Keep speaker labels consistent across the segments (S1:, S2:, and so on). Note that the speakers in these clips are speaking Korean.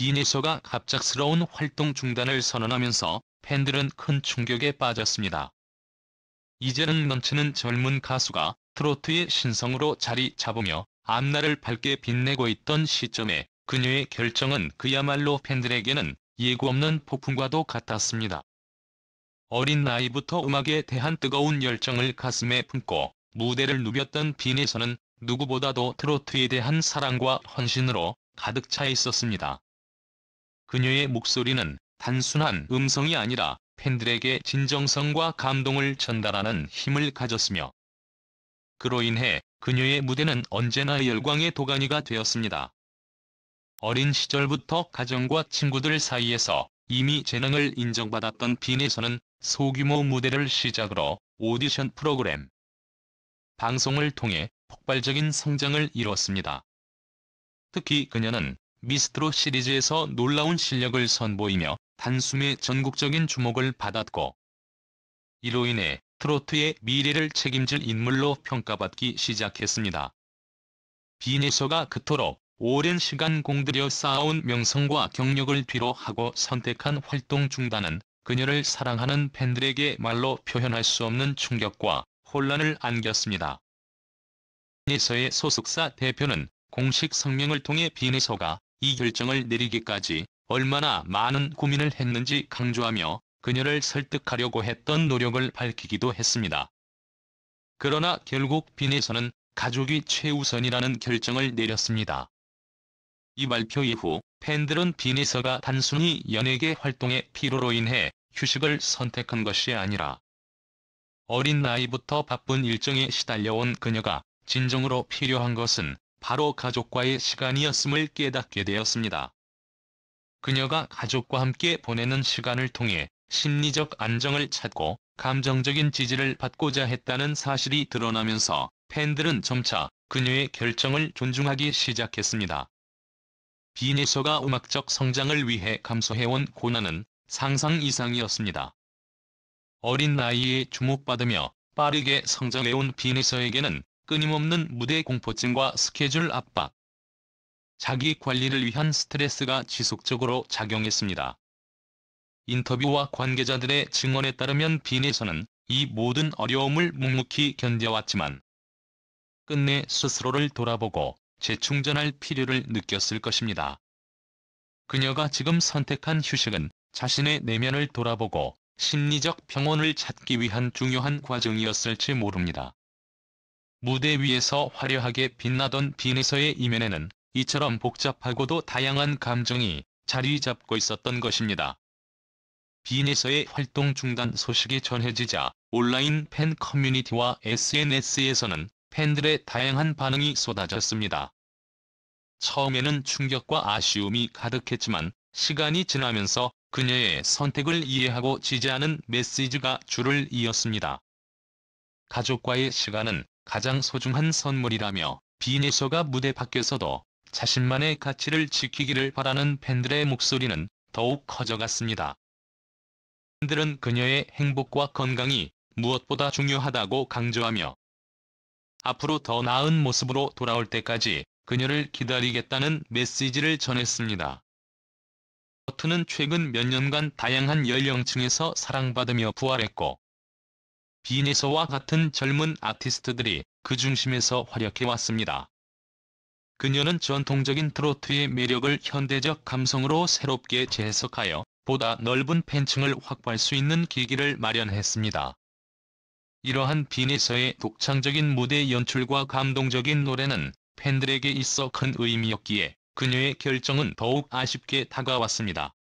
S1: 빈에서가 갑작스러운 활동 중단을 선언하면서 팬들은 큰 충격에 빠졌습니다. 이제는 넘치는 젊은 가수가 트로트의 신성으로 자리 잡으며 앞날을 밝게 빛내고 있던 시점에 그녀의 결정은 그야말로 팬들에게는 예고 없는 폭풍과도 같았습니다. 어린 나이부터 음악에 대한 뜨거운 열정을 가슴에 품고 무대를 누볐던 빈에서는 누구보다도 트로트에 대한 사랑과 헌신으로 가득 차 있었습니다. 그녀의 목소리는 단순한 음성이 아니라 팬들에게 진정성과 감동을 전달하는 힘을 가졌으며, 그로 인해 그녀의 무대는 언제나 열광의 도가니가 되었습니다. 어린 시절부터 가정과 친구들 사이에서 이미 재능을 인정받았던 빈에서는 소규모 무대를 시작으로 오디션 프로그램, 방송을 통해 폭발적인 성장을 이뤘습니다. 특히 그녀는 미스트롯 시리즈에서 놀라운 실력을 선보이며 단숨에 전국적인 주목을 받았고, 이로 인해 트로트의 미래를 책임질 인물로 평가받기 시작했습니다. 빈에서가 그토록 오랜 시간 공들여 쌓아온 명성과 경력을 뒤로 하고 선택한 활동 중단은 그녀를 사랑하는 팬들에게 말로 표현할 수 없는 충격과 혼란을 안겼습니다. 빈에서의 소속사 대표는 공식 성명을 통해 빈에서가 이 결정을 내리기까지 얼마나 많은 고민을 했는지 강조하며 그녀를 설득하려고 했던 노력을 밝히기도 했습니다. 그러나 결국 빈에서는 가족이 최우선이라는 결정을 내렸습니다. 이 발표 이후 팬들은 빈에서가 단순히 연예계 활동의 피로로 인해 휴식을 선택한 것이 아니라 어린 나이부터 바쁜 일정에 시달려온 그녀가 진정으로 필요한 것은 바로 가족과의 시간이었음을 깨닫게 되었습니다. 그녀가 가족과 함께 보내는 시간을 통해 심리적 안정을 찾고 감정적인 지지를 받고자 했다는 사실이 드러나면서 팬들은 점차 그녀의 결정을 존중하기 시작했습니다. 빈에서가 음악적 성장을 위해 감수해온 고난은 상상 이상이었습니다. 어린 나이에 주목받으며 빠르게 성장해온 빈에서에게는 끊임없는 무대 공포증과 스케줄 압박, 자기 관리를 위한 스트레스가 지속적으로 작용했습니다. 인터뷰와 관계자들의 증언에 따르면 빈에서는 이 모든 어려움을 묵묵히 견뎌왔지만 끝내 스스로를 돌아보고 재충전할 필요를 느꼈을 것입니다. 그녀가 지금 선택한 휴식은 자신의 내면을 돌아보고 심리적 평온을 찾기 위한 중요한 과정이었을지 모릅니다. 무대 위에서 화려하게 빛나던 빈에서의 이면에는 이처럼 복잡하고도 다양한 감정이 자리 잡고 있었던 것입니다. 빈에서의 활동 중단 소식이 전해지자 온라인 팬 커뮤니티와 SNS에서는 팬들의 다양한 반응이 쏟아졌습니다. 처음에는 충격과 아쉬움이 가득했지만 시간이 지나면서 그녀의 선택을 이해하고 지지하는 메시지가 줄을 이었습니다. 가족과의 시간은 가장 소중한 선물이라며 빈에서가 무대 밖에서도 자신만의 가치를 지키기를 바라는 팬들의 목소리는 더욱 커져갔습니다. 팬들은 그녀의 행복과 건강이 무엇보다 중요하다고 강조하며 앞으로 더 나은 모습으로 돌아올 때까지 그녀를 기다리겠다는 메시지를 전했습니다. 트로트는 최근 몇 년간 다양한 연령층에서 사랑받으며 부활했고, 빈에서와 같은 젊은 아티스트들이 그 중심에서 활약해왔습니다. 그녀는 전통적인 트로트의 매력을 현대적 감성으로 새롭게 재해석하여 보다 넓은 팬층을 확보할 수 있는 계기를 마련했습니다. 이러한 빈에서의 독창적인 무대 연출과 감동적인 노래는 팬들에게 있어 큰 의미였기에 그녀의 결정은 더욱 아쉽게 다가왔습니다.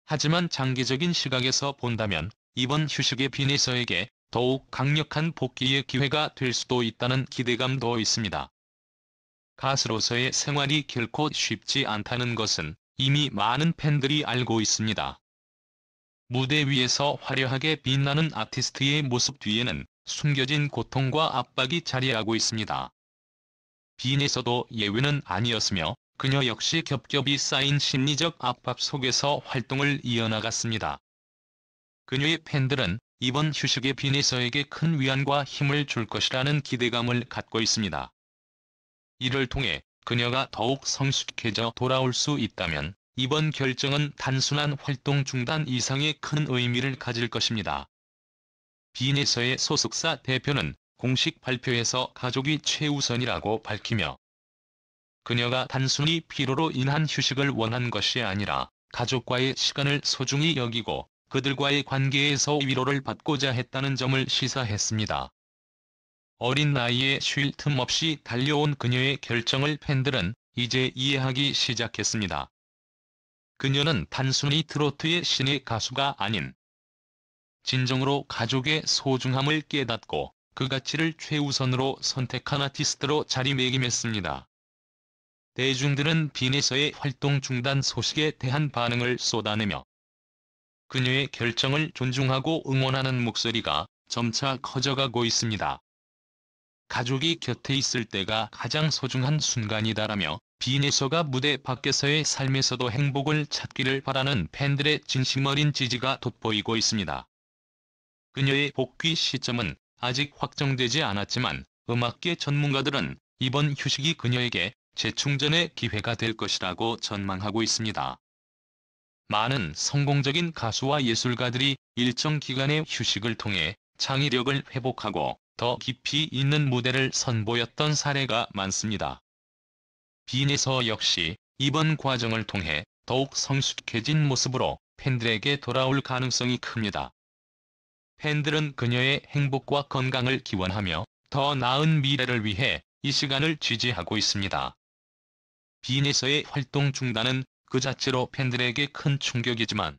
S1: 하지만 장기적인 시각에서 본다면 이번 휴식의 빈에서에게 더욱 강력한 복귀의 기회가 될 수도 있다는 기대감도 있습니다. 가수로서의 생활이 결코 쉽지 않다는 것은 이미 많은 팬들이 알고 있습니다. 무대 위에서 화려하게 빛나는 아티스트의 모습 뒤에는 숨겨진 고통과 압박이 자리하고 있습니다. 빈에서도 예외는 아니었으며 그녀 역시 겹겹이 쌓인 심리적 압박 속에서 활동을 이어나갔습니다. 그녀의 팬들은 이번 휴식의 빈에서에게 큰 위안과 힘을 줄 것이라는 기대감을 갖고 있습니다. 이를 통해 그녀가 더욱 성숙해져 돌아올 수 있다면 이번 결정은 단순한 활동 중단 이상의 큰 의미를 가질 것입니다. 비내서의 소속사 대표는 공식 발표에서 가족이 최우선이라고 밝히며, 그녀가 단순히 피로로 인한 휴식을 원한 것이 아니라 가족과의 시간을 소중히 여기고 그들과의 관계에서 위로를 받고자 했다는 점을 시사했습니다. 어린 나이에 쉴 틈 없이 달려온 그녀의 결정을 팬들은 이제 이해하기 시작했습니다. 그녀는 단순히 트로트의 신의 가수가 아닌, 진정으로 가족의 소중함을 깨닫고 그 가치를 최우선으로 선택한 아티스트로 자리매김했습니다. 대중들은 비내서의 활동 중단 소식에 대한 반응을 쏟아내며 그녀의 결정을 존중하고 응원하는 목소리가 점차 커져가고 있습니다. 가족이 곁에 있을 때가 가장 소중한 순간이다라며 비내서가 무대 밖에서의 삶에서도 행복을 찾기를 바라는 팬들의 진심 어린 지지가 돋보이고 있습니다. 그녀의 복귀 시점은 아직 확정되지 않았지만 음악계 전문가들은 이번 휴식이 그녀에게 재충전의 기회가 될 것이라고 전망하고 있습니다. 많은 성공적인 가수와 예술가들이 일정 기간의 휴식을 통해 창의력을 회복하고 더 깊이 있는 무대를 선보였던 사례가 많습니다. 비내서 역시 이번 과정을 통해 더욱 성숙해진 모습으로 팬들에게 돌아올 가능성이 큽니다. 팬들은 그녀의 행복과 건강을 기원하며 더 나은 미래를 위해 이 시간을 지지하고 있습니다. 비내서의 활동 중단은 그 자체로 팬들에게 큰 충격이지만,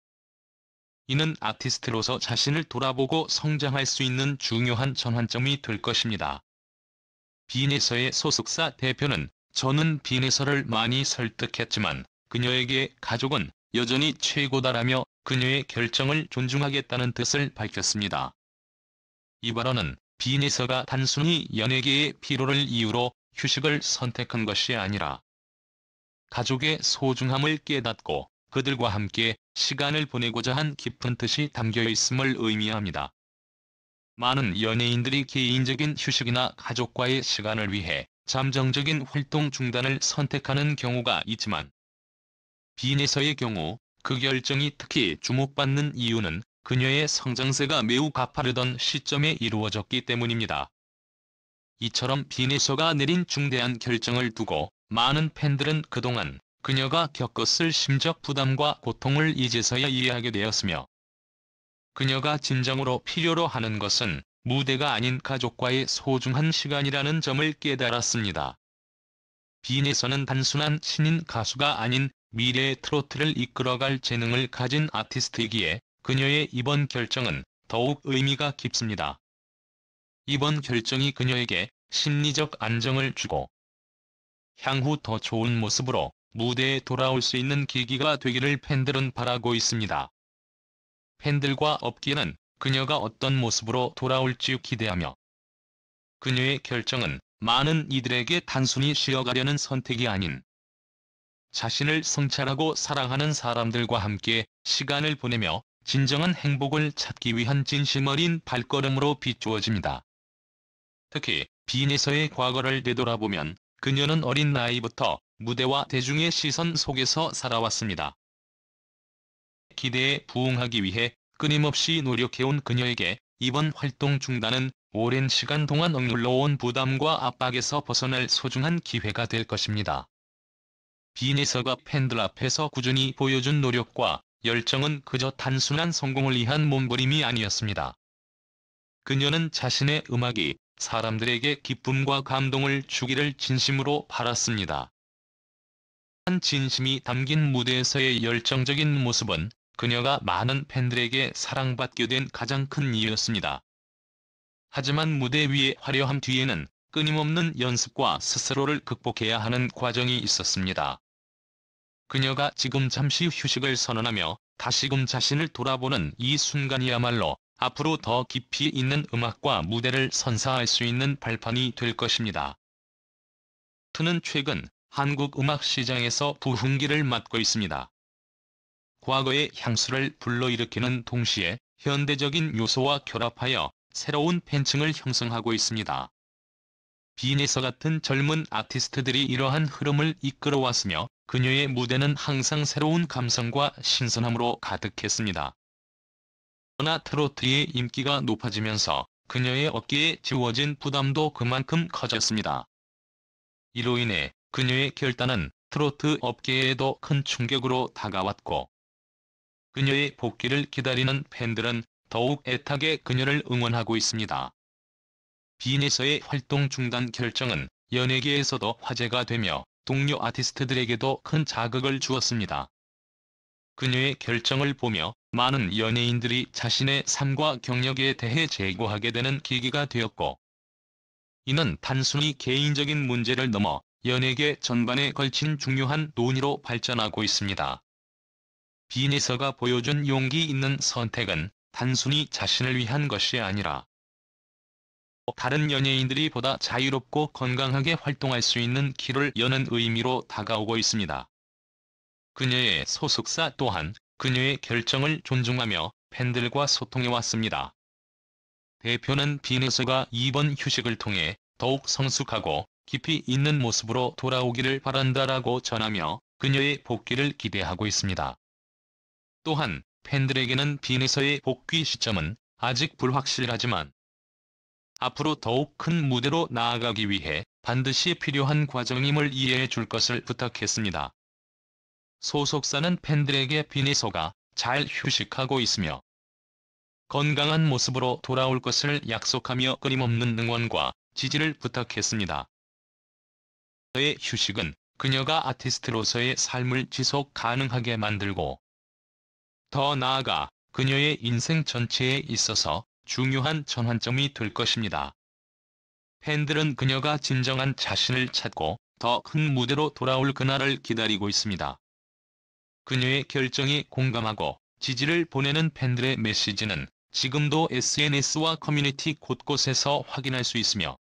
S1: 이는 아티스트로서 자신을 돌아보고 성장할 수 있는 중요한 전환점이 될 것입니다. 비내서의 소속사 대표는 "저는 비내서를 많이 설득했지만 그녀에게 가족은 여전히 최고다라며 그녀의 결정을 존중하겠다는 뜻을 밝혔습니다. 이 발언은 비내서가 단순히 연예계의 피로를 이유로 휴식을 선택한 것이 아니라 가족의 소중함을 깨닫고 그들과 함께 시간을 보내고자 한 깊은 뜻이 담겨 있음을 의미합니다. 많은 연예인들이 개인적인 휴식이나 가족과의 시간을 위해 잠정적인 활동 중단을 선택하는 경우가 있지만, 비내서의 경우 그 결정이 특히 주목받는 이유는 그녀의 성장세가 매우 가파르던 시점에 이루어졌기 때문입니다. 이처럼 비내서가 내린 중대한 결정을 두고 많은 팬들은 그동안 그녀가 겪었을 심적 부담과 고통을 이제서야 이해하게 되었으며, 그녀가 진정으로 필요로 하는 것은 무대가 아닌 가족과의 소중한 시간이라는 점을 깨달았습니다. 비내서는 단순한 신인 가수가 아닌 미래의 트로트를 이끌어갈 재능을 가진 아티스트이기에 그녀의 이번 결정은 더욱 의미가 깊습니다. 이번 결정이 그녀에게 심리적 안정을 주고 향후 더 좋은 모습으로 무대에 돌아올 수 있는 계기가 되기를 팬들은 바라고 있습니다. 팬들과 업계는 그녀가 어떤 모습으로 돌아올지 기대하며, 그녀의 결정은 많은 이들에게 단순히 쉬어가려는 선택이 아닌 자신을 성찰하고 사랑하는 사람들과 함께 시간을 보내며 진정한 행복을 찾기 위한 진심 어린 발걸음으로 비추어집니다. 특히 비내서의 과거를 되돌아보면 그녀는 어린 나이부터 무대와 대중의 시선 속에서 살아왔습니다. 기대에 부응하기 위해 끊임없이 노력해온 그녀에게 이번 활동 중단은 오랜 시간 동안 억눌러온 부담과 압박에서 벗어날 소중한 기회가 될 것입니다. 비내서가 팬들 앞에서 꾸준히 보여준 노력과 열정은 그저 단순한 성공을 위한 몸부림이 아니었습니다. 그녀는 자신의 음악이 사람들에게 기쁨과 감동을 주기를 진심으로 바랐습니다. 한 진심이 담긴 무대에서의 열정적인 모습은 그녀가 많은 팬들에게 사랑받게 된 가장 큰 이유였습니다. 하지만 무대 위의 화려함 뒤에는 끊임없는 연습과 스스로를 극복해야 하는 과정이 있었습니다. 그녀가 지금 잠시 휴식을 선언하며 다시금 자신을 돌아보는 이 순간이야말로 앞으로 더 깊이 있는 음악과 무대를 선사할 수 있는 발판이 될 것입니다. 트는 최근 한국 음악 시장에서 부흥기를 맞고 있습니다. 과거의 향수를 불러일으키는 동시에 현대적인 요소와 결합하여 새로운 팬층을 형성하고 있습니다. 비내서 같은 젊은 아티스트들이 이러한 흐름을 이끌어왔으며 그녀의 무대는 항상 새로운 감성과 신선함으로 가득했습니다. 그러나 트로트의 인기가 높아지면서 그녀의 어깨에 지워진 부담도 그만큼 커졌습니다. 이로 인해 그녀의 결단은 트로트 업계에도 큰 충격으로 다가왔고, 그녀의 복귀를 기다리는 팬들은 더욱 애타게 그녀를 응원하고 있습니다. 빈에서의 활동 중단 결정은 연예계에서도 화제가 되며 동료 아티스트들에게도 큰 자극을 주었습니다. 그녀의 결정을 보며 많은 연예인들이 자신의 삶과 경력에 대해 재고하게 되는 계기가 되었고, 이는 단순히 개인적인 문제를 넘어 연예계 전반에 걸친 중요한 논의로 발전하고 있습니다. 빈에서가 보여준 용기 있는 선택은 단순히 자신을 위한 것이 아니라 다른 연예인들이 보다 자유롭고 건강하게 활동할 수 있는 길을 여는 의미로 다가오고 있습니다. 그녀의 소속사 또한 그녀의 결정을 존중하며 팬들과 소통해왔습니다. 대표는 빈에서가 이번 휴식을 통해 더욱 성숙하고 깊이 있는 모습으로 돌아오기를 바란다라고 전하며 그녀의 복귀를 기대하고 있습니다. 또한 팬들에게는 빈에서의 복귀 시점은 아직 불확실하지만 앞으로 더욱 큰 무대로 나아가기 위해 반드시 필요한 과정임을 이해해 줄 것을 부탁했습니다. 소속사는 팬들에게 빈에서가 잘 휴식하고 있으며 건강한 모습으로 돌아올 것을 약속하며 끊임없는 응원과 지지를 부탁했습니다. 그녀의 휴식은 그녀가 아티스트로서의 삶을 지속 가능하게 만들고, 더 나아가 그녀의 인생 전체에 있어서 중요한 전환점이 될 것입니다. 팬들은 그녀가 진정한 자신을 찾고 더 큰 무대로 돌아올 그날을 기다리고 있습니다. 그녀의 결정에 공감하고 지지를 보내는 팬들의 메시지는 지금도 SNS와 커뮤니티 곳곳에서 확인할 수 있으며,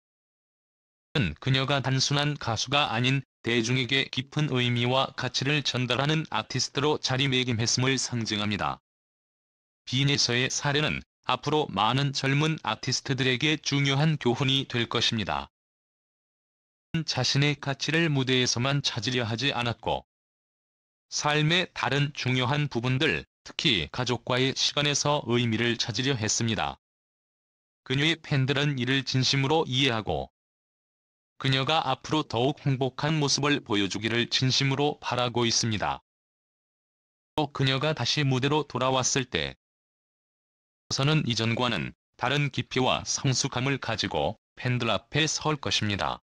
S1: 그녀가 단순한 가수가 아닌 대중에게 깊은 의미와 가치를 전달하는 아티스트로 자리매김했음을 상징합니다. 빈에서의 사례는 앞으로 많은 젊은 아티스트들에게 중요한 교훈이 될 것입니다. 자신의 가치를 무대에서만 찾으려 하지 않았고, 삶의 다른 중요한 부분들, 특히 가족과의 시간에서 의미를 찾으려 했습니다. 그녀의 팬들은 이를 진심으로 이해하고, 그녀가 앞으로 더욱 행복한 모습을 보여주기를 진심으로 바라고 있습니다. 또 그녀가 다시 무대로 돌아왔을 때 서는 이전과는 다른 깊이와 성숙함을 가지고 팬들 앞에 설 것입니다.